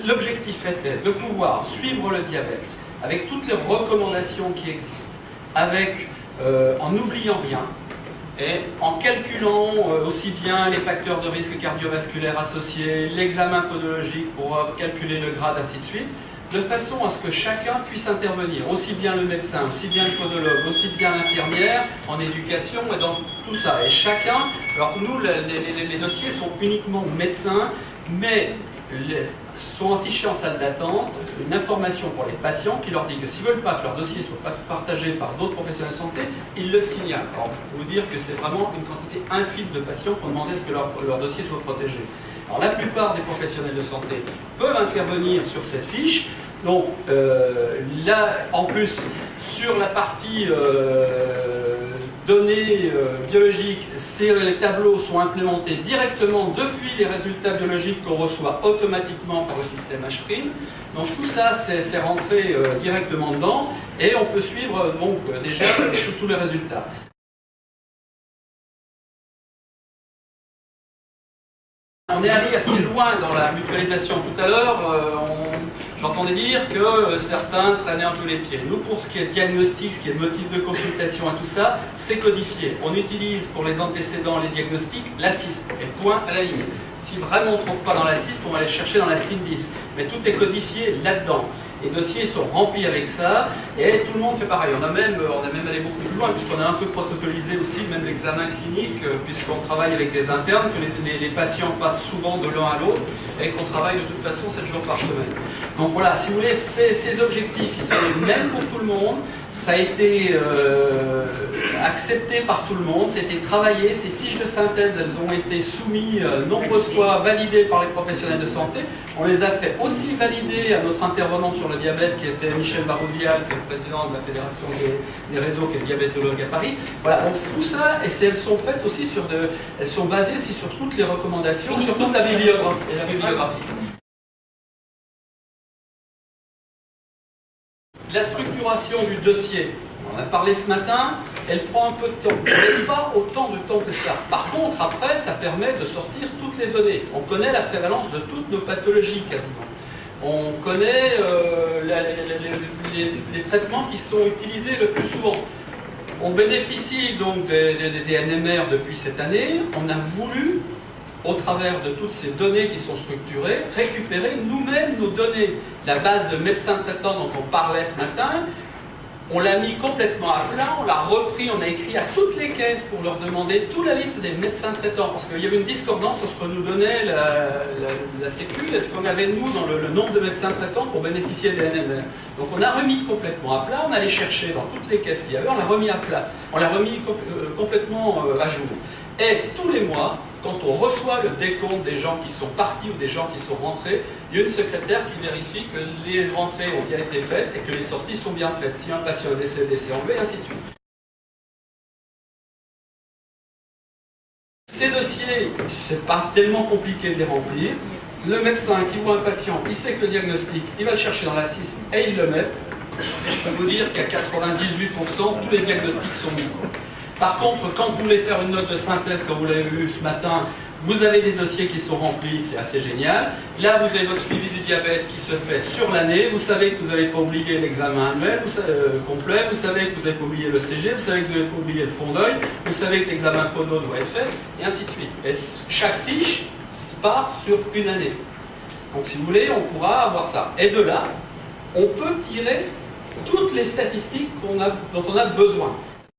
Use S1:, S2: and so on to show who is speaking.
S1: l'objectif était de pouvoir suivre le diabète avec toutes les recommandations qui existent, en n'oubliant rien, et en calculant aussi bien les facteurs de risque cardiovasculaire associés, l'examen podologique pour calculer le grade, ainsi de suite, de façon à ce que chacun puisse intervenir, aussi bien le médecin, aussi bien le podologue, aussi bien l'infirmière, en éducation et dans tout ça. Et chacun, alors nous, les dossiers sont uniquement médecins, mais sont affichés en salle d'attente une information pour les patients qui leur dit que s'ils ne veulent pas que leur dossier soit partagé par d'autres professionnels de santé, ils le signalent. Alors, je peux vous dire que c'est vraiment une quantité infime de patients qui ont demandé à ce que leur dossier soit protégé. Alors, la plupart des professionnels de santé peuvent intervenir sur cette fiche. Donc, là, en plus, sur la partie données biologiques, ces tableaux sont implémentés directement depuis les résultats biologiques qu'on reçoit automatiquement par le système H'. Donc tout ça, c'est rentré directement dedans et on peut suivre donc déjà tous les résultats. On est allé assez loin dans la mutualisation tout à l'heure. J'entendais dire que certains traînaient un peu les pieds. Nous, pour ce qui est diagnostic, ce qui est motif de consultation et tout ça, c'est codifié. On utilise pour les antécédents, les diagnostics, la CISP, et point à la ligne. Si vraiment on ne trouve pas dans la CISP, on va aller chercher dans la SIN-10. Mais tout est codifié là-dedans. Les dossiers sont remplis avec ça, et tout le monde fait pareil. On a même allé beaucoup plus loin, puisqu'on a un peu protocolisé aussi, même l'examen clinique, puisqu'on travaille avec des internes, que les patients passent souvent de l'un à l'autre, et qu'on travaille de toute façon 7 jours par semaine. Donc voilà, si vous voulez, ces objectifs, ils sont les mêmes pour tout le monde. Ça a été accepté par tout le monde, c'était travaillé, ces fiches de synthèse, elles ont été soumises nombreuses fois, validées par les professionnels de santé. On les a fait aussi valider à notre intervenant sur le diabète, qui était Michel Baroudial, qui est le président de la Fédération des réseaux, qui est diabétologue à Paris. Voilà, donc tout ça, et elles sont faites aussi elles sont basées aussi sur toutes les recommandations, sur toute la bibliographie. La structuration du dossier, on en a parlé ce matin, elle prend un peu de temps, mais pas autant de temps que ça. Par contre, après, ça permet de sortir toutes les données. On connaît la prévalence de toutes nos pathologies quasiment. On connaît les traitements qui sont utilisés le plus souvent. On bénéficie donc des NMR depuis cette année. On a voulu, au travers de toutes ces données qui sont structurées, récupérer nous-mêmes nos données. La base de médecins traitants dont on parlait ce matin, on l'a mis complètement à plat, on l'a repris, on a écrit à toutes les caisses pour leur demander toute la liste des médecins traitants, parce qu'il y avait une discordance entre ce que nous donnait la Sécu et ce qu'on avait nous dans le nombre de médecins traitants pour bénéficier des NMR. Donc on a remis complètement à plat, on allait chercher dans toutes les caisses qu'il y avait, on l'a remis à plat, on l'a remis complètement à jour. Et tous les mois, quand on reçoit le décompte des gens qui sont partis ou des gens qui sont rentrés, il y a une secrétaire qui vérifie que les rentrées ont bien été faites et que les sorties sont bien faites. Si un patient est décédé, c'est enlevé, et ainsi de suite. Ces dossiers, c'est pas tellement compliqué de les remplir. Le médecin qui voit un patient, il sait que le diagnostic, il va le chercher dans la CISP et il le met. Et je peux vous dire qu'à 98%, tous les diagnostics sont mis. Par contre, quand vous voulez faire une note de synthèse, comme vous l'avez vu ce matin, vous avez des dossiers qui sont remplis, c'est assez génial. Là, vous avez votre suivi du diabète qui se fait sur l'année. Vous savez que vous n'avez pas oublié l'examen annuel complet. Vous savez que vous n'avez pas oublié le CG. Vous savez que vous n'avez pas oublié le fond d'œil. Vous savez que l'examen podo doit être fait, et ainsi de suite. Et chaque fiche part sur une année. Donc, si vous voulez, on pourra avoir ça. Et de là, on peut tirer toutes les statistiques dont on a besoin.